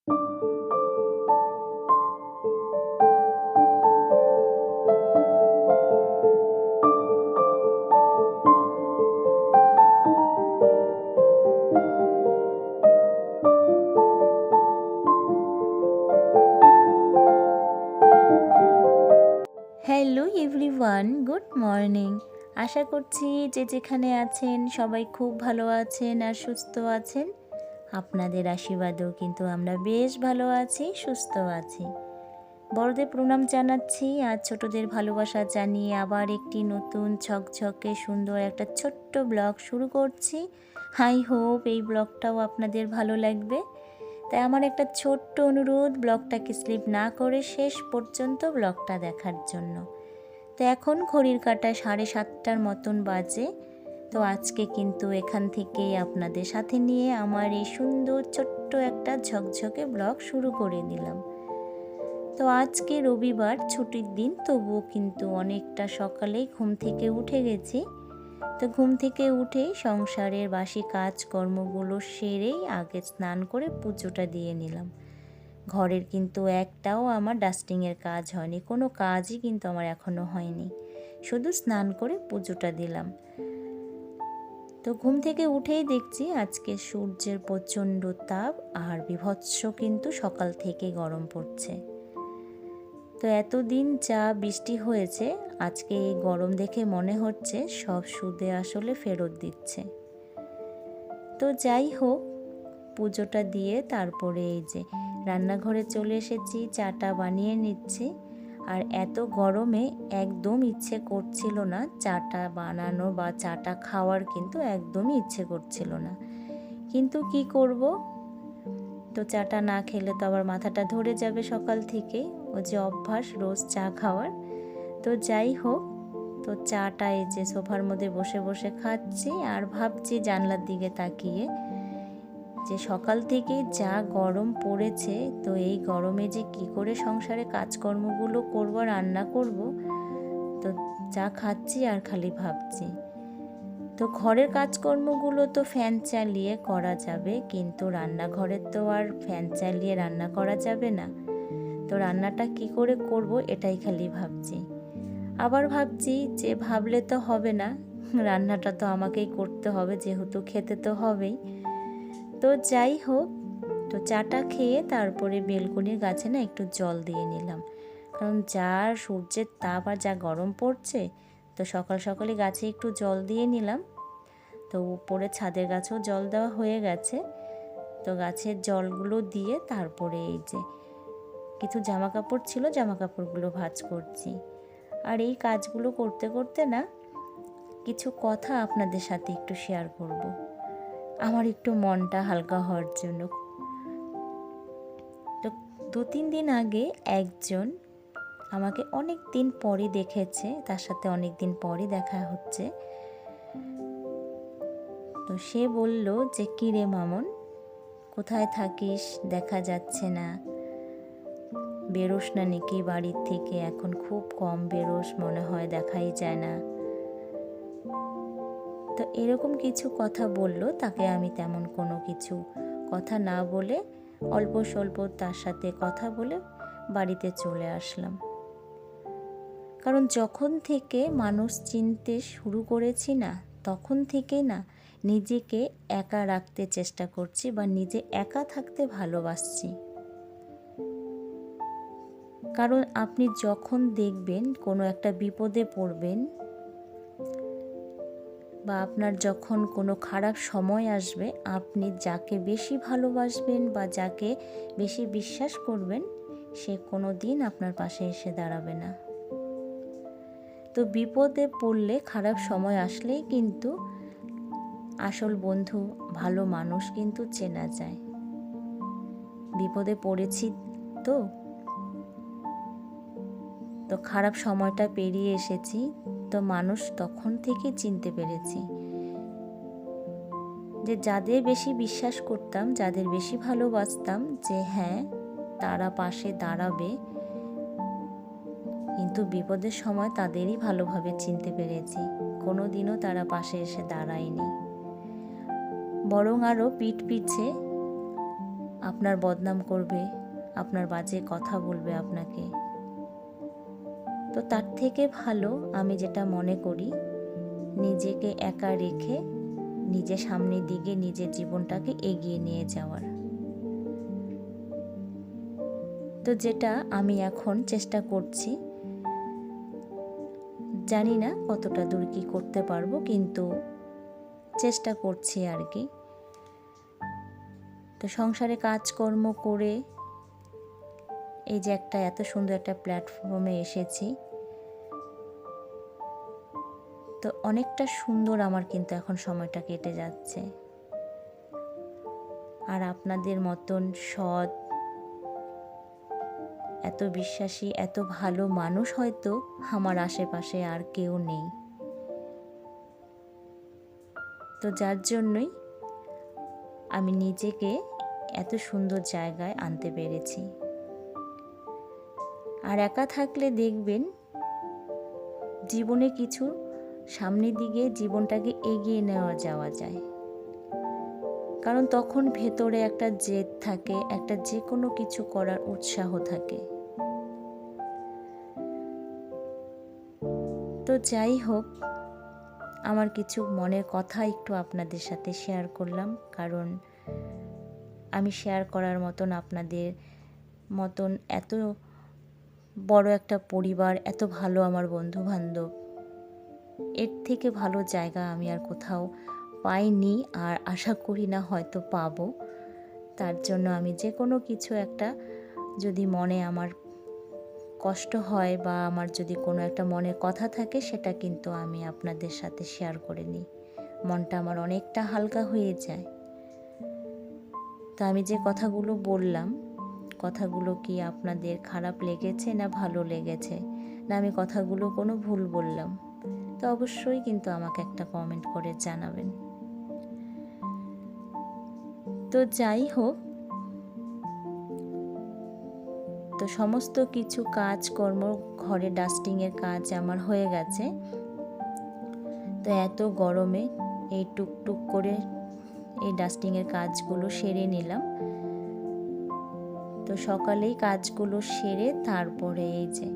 Hello everyone, good morning. আশা করছি যে যেখানে আছেন সবাই খুব ভালো আছেন আর সুস্থ আছেন। আপনাদের আশীর্বাদেও কিন্তু আমরা বেশ ভালো আছি, সুস্থ আছি। বড়দের প্রণাম জানাচ্ছি আর ছোটদের ভালোবাসা জানিয়ে আবার একটি নতুন ঝকঝকে সুন্দর একটা ছোট্ট ব্লগ শুরু করছি। আই হোপ এই ব্লগটাও আপনাদের ভালো লাগবে। তাই আমার একটা ছোট্ট অনুরোধ, ব্লগটাকে স্লিপ না করে শেষ পর্যন্ত ব্লগটা দেখার জন্য। তো এখন ঘড়ির কাঁটায় 7:30টার মতন বাজে। তো আজকে কিন্তু এখান থেকেই আপনাদের সাথে নিয়ে আমার এই সুন্দর ছোট্ট একটা ঝকঝকে ব্লগ শুরু করে দিলাম। তো আজকে রবিবার, ছুটির দিন, তবুও কিন্তু অনেকটা সকালেই ঘুম থেকে উঠে গেছি। তো ঘুম থেকে উঠেই সংসারের বাসি কাজকর্মগুলো সেরেই আগে স্নান করে পুজোটা দিয়ে নিলাম। ঘরের কিন্তু একটাও আমার ডাস্টিংয়ের কাজ হয়নি, কোনো কাজই কিন্তু আমার এখনও হয়নি, শুধু স্নান করে পুজোটা দিলাম। তো ঘুম থেকে উঠেই দেখছি আজকে সূর্যের প্রচণ্ড তাপ আর বীভৎস কিন্তু সকাল থেকে গরম পড়ছে। তো এতদিন যা বৃষ্টি হয়েছে, আজকে এই গরম দেখে মনে হচ্ছে সব সুদে আসলে ফেরত দিচ্ছে। তো যাই হোক, পুজোটা দিয়ে তারপরে এই যে রান্নাঘরে চলে এসেছি, চাটা বানিয়ে নিচ্ছি। আর এত গরমে একদম ইচ্ছে করছিল না চাটা বানানো বা চাটা খাওয়ার, কিন্তু একদমই ইচ্ছে করছিল না। কিন্তু কি করব, তো চাটা না খেলে তো আবার মাথাটা ধরে যাবে সকাল থেকেই, ও যে অভ্যাস রোজ চা খাওয়ার। তো যাই হোক, তো চাটা এই যে সোফার মধ্যে বসে বসে খাচ্ছি আর ভাবছি জানলার দিকে তাকিয়ে যে সকাল থেকে যা গরম পড়েছে, তো এই গরমে যে কি করে সংসারে কাজকর্মগুলো করব, রান্না করব। তো যা খাচ্ছি আর খালি ভাবছি। তো ঘরের কাজকর্মগুলো তো ফ্যান চালিয়ে করা যাবে, কিন্তু রান্নাঘরের তো আর ফ্যান চালিয়ে রান্না করা যাবে না। তো রান্নাটা কি করে করব এটাই খালি ভাবছি। আবার ভাবছি যে ভাবলে তো হবে না, রান্নাটা তো আমাকেই করতে হবে, যেহেতু খেতে তো হবেই। তো যাই হোক, তো চাটা খেয়ে তারপরে বেলকনির গাছে না একটু জল দিয়ে নিলাম, কারণ যা সূর্যের তাপ আর যা গরম পড়ছে, তো সকাল সকালে গাছে একটু জল দিয়ে নিলাম। তো উপরে ছাদের গাছেও জল দেওয়া হয়ে গেছে। তো গাছের জলগুলো দিয়ে তারপরে এই যে কিছু জামা কাপড় ছিল, জামা কাপড়গুলো ভাঁজ করছি। আর এই কাজগুলো করতে করতে না কিছু কথা আপনাদের সাথে একটু শেয়ার করব, আমার একটু মনটা হালকা হওয়ার জন্য। তো 2-3 দিন আগে একজন আমাকে অনেক দিন পরে দেখেছে, তার সাথে অনেক দিন পরে দেখা হচ্ছে। তো সে বলল যে, কী রে মামন, কোথায় থাকিস, দেখা যাচ্ছে না, বেরোস না নাকি বাড়ির থেকে? এখন খুব কম বেরোস, মনে হয় দেখাই যায় না। তো এরকম কিছু কথা বলল। তাকে আমি তেমন কোনো কিছু কথা না বলে অল্প স্বল্প তার সাথে কথা বলে বাড়িতে চলে আসলাম। কারণ যখন থেকে মানুষ চিনতে শুরু করেছি না, তখন থেকে না নিজেকে একা রাখতে চেষ্টা করছি বা নিজে একা থাকতে ভালোবাসছি। কারণ আপনি যখন দেখবেন কোনো একটা বিপদে পড়বেন বা আপনার যখন কোনো খারাপ সময় আসবে, আপনি যাকে বেশি ভালোবাসবেন বা যাকে বেশি বিশ্বাস করবেন, সে কোনো দিন আপনার পাশে এসে দাঁড়াবে না। তো বিপদে পড়লে, খারাপ সময় আসলেই কিন্তু আসল বন্ধু, ভালো মানুষ কিন্তু চেনা যায়। বিপদে পড়েছি তো তো খারাপ সময়টা পেরিয়ে এসেছি, তো মানুষ তখন থেকে চিনতে পেরেছি যে যাদের বেশি বিশ্বাস করতাম, যাদের বেশি ভালোবাসতাম, যে হ্যাঁ তারা পাশে দাঁড়াবে, কিন্তু বিপদের সময় তাদেরই ভালোভাবে চিনতে পেরেছি, কোনো দিনও তারা পাশে এসে দাঁড়ায়নি, বরং আরও পিঠ পিছে আপনার বদনাম করবে, আপনার বাজে কথা বলবে আপনাকে। তো তার থেকে ভালো আমি যেটা মনে করি, নিজেকে একা রেখে নিজের সামনের দিকে নিজের জীবনটাকে এগিয়ে নিয়ে যাওয়ার। তো যেটা আমি এখন চেষ্টা করছি, জানি না কতটা দূর কি করতে পারবো, কিন্তু চেষ্টা করছি আর কি। তো সংসারে কাজকর্ম করে এই যে এত সুন্দর একটা প্ল্যাটফর্মে এসেছি, তো অনেকটা সুন্দর আমার কিন্তু এখন সময়টা কেটে যাচ্ছে। আর আপনাদের মতন সৎ, এত বিশ্বাসী, এত ভালো মানুষ হয়তো আমার আশেপাশে আর কেউ নেই। তো যার জন্যই আমি নিজেকে এত সুন্দর জায়গায় আনতে পেরেছি। আর একা থাকলে দেখবেন জীবনে কিছু সামনের দিকে জীবনটাকে এগিয়ে নেওয়া যাওয়া যায়। কারণ তখন ভেতরে একটা জেদ থাকে, একটা যে কোনো কিছু করার উৎসাহ থাকে। তো যাই হোক, আমার কিছু মনের কথা একটু আপনাদের সাথে শেয়ার করলাম, কারণ আমি শেয়ার করার মতন আপনাদের মতন এত বড় একটা পরিবার, এত ভালো আমার বন্ধু বান্ধব, এর থেকে ভালো জায়গা আমি আর কোথাও পাইনি, আর আশা করি না হয়তো পাবো। তার জন্য আমি যে কোনো কিছু একটা যদি মনে আমার কষ্ট হয় বা আমার যদি কোনো একটা মনের কথা থাকে, সেটা কিন্তু আমি আপনাদের সাথে শেয়ার করে নিই। মনটা আমার অনেকটা হালকা হয়ে যায়। তো আমি যে কথাগুলো বললাম, কথাগুলো কি আপনাদের খারাপ লেগেছে না ভালো লেগেছে, না আমি কথাগুলো কোনো ভুল বললাম, তো অবশ্যই কিন্তু আমাকে একটা কমেন্ট করে জানাবেন। তো যাই হোক, তো সমস্ত কিছু কাজকর্ম, ঘরে ডাস্টিংয়ের কাজ আমার হয়ে গেছে। তো এত গরমে এই টুকটুক করে এই ডাস্টিংয়ের কাজগুলো সেরে নিলাম। তো সকালেই কাজগুলো সেরে তারপরে এই যে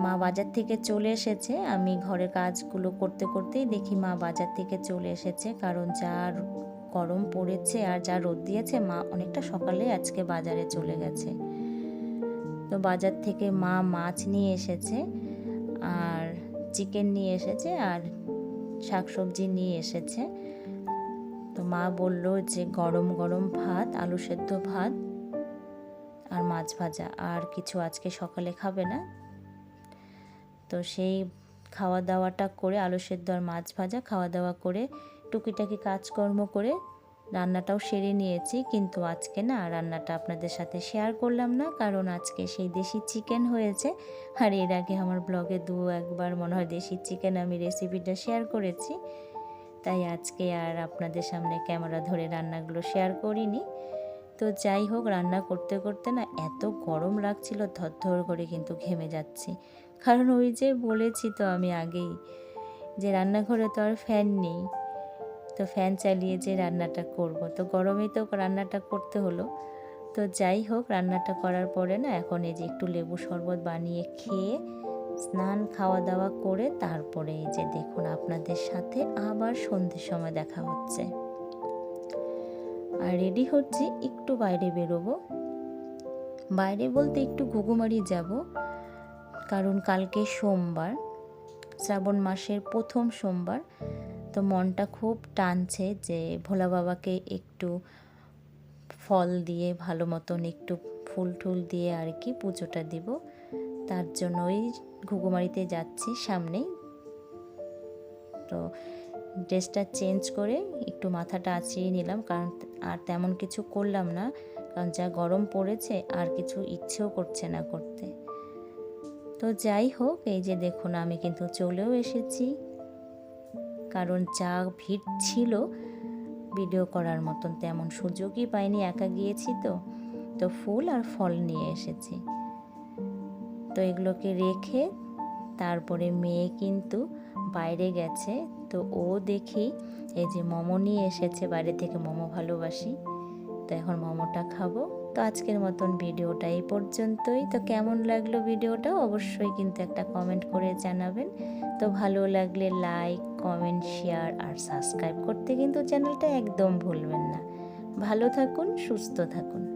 মা বাজার থেকে চলে এসেছে। আমি ঘরে কাজগুলো করতে করতেই দেখি মা বাজার থেকে চলে এসেছে, কারণ যা গরম পড়েছে আর যা রোদ দিয়েছে, মা অনেকটা সকালে আজকে বাজারে চলে গেছে। তো বাজার থেকে মা মাছ নিয়ে এসেছে, আর চিকেন নিয়ে এসেছে, আর শাকসবজি নিয়ে এসেছে। তো মা বলল যে গরম গরম ভাত, আলু সেদ্ধ ভাত আর মাছ ভাজা, আর কিছু আজকে সকালে খাবে না। তো সেই খাওয়া দাওয়াটা করে, আলু সেদ্ধ আর মাছ ভাজা খাওয়া দাওয়া করে টুকিটাকি কাজকর্ম করে রান্নাটাও সেরে নিয়েছি। কিন্তু আজকে না রান্নাটা আপনাদের সাথে শেয়ার করলাম না, কারণ আজকে সেই দেশি চিকেন হয়েছে। আর এর আগে আমার ব্লগে একবার মনে হয় দেশি চিকেন আমি রেসিপিটা শেয়ার করেছি, তাই আজকে আর আপনাদের সামনে ক্যামেরা ধরে রান্নাগুলো শেয়ার করিনি। তো যাই হোক, রান্না করতে করতে না এত গরম লাগছিল, ধরধর করে কিন্তু ঘেমে যাচ্ছি। কারণ ওই যে বলেছি তো আমি আগেই, যে রান্নাঘরে তো আর ফ্যান নেই, তো ফ্যান চালিয়ে যে রান্নাটা করব, তো গরমেই তো রান্নাটা করতে হলো। তো যাই হোক, রান্নাটা করার পরে না এখন এই যে একটু লেবু শরবত বানিয়ে খেয়ে স্নান খাওয়া দাওয়া করে তারপরে এই যে দেখুন আপনাদের সাথে আবার সন্ধ্যের সময় দেখা হচ্ছে। আর রেডি হচ্ছি, একটু বাইরে বেরোবো। বাইরে বলতে একটু ঘুঘুমারি যাব, কারণ কালকে সোমবার, শ্রাবণ মাসের প্রথম সোমবার। তো মনটা খুব টানছে যে ভোলা বাবাকে একটু ফল দিয়ে, ভালো মতন একটু ফুল টুল দিয়ে আর কি পুজোটা দিব। তার জন্য ওই ঘুঘুমারিতে যাচ্ছি সামনেই। তো ড্রেসটা চেঞ্জ করে একটু মাথাটা আঁচড়িয়ে নিলাম, কারণ আর তেমন কিছু করলাম না, কারণ যা গরম পড়েছে আর কিছু ইচ্ছেও করছে না করতে। তো যাই হোক, এই যে দেখুন আমি কিন্তু চলেও এসেছি, কারণ যা ভিড় ছিল ভিডিও করার মতন তেমন সুযোগই পাইনি, একা গিয়েছি তো ফুল আর ফল নিয়ে এসেছি। তো এগুলোকে রেখে তারপরে মেয়ে কিন্তু বাইরে গেছে। তো ও দেখি এই যে মোমো নিয়ে এসেছে বাইরে থেকে, মোমো ভালোবাসি। তো এখন মোমোটা খাবো। তো আজকের মতন ভিডিওটা এই পর্যন্তই। তো কেমন লাগলো ভিডিওটা অবশ্যই কিন্তু একটা কমেন্ট করে জানাবেন। তো ভালো লাগলে লাইক, কমেন্ট, শেয়ার আর সাবস্ক্রাইব করতে কিন্তু চ্যানেলটা একদম ভুলবেন না। ভালো থাকুন, সুস্থ থাকুন।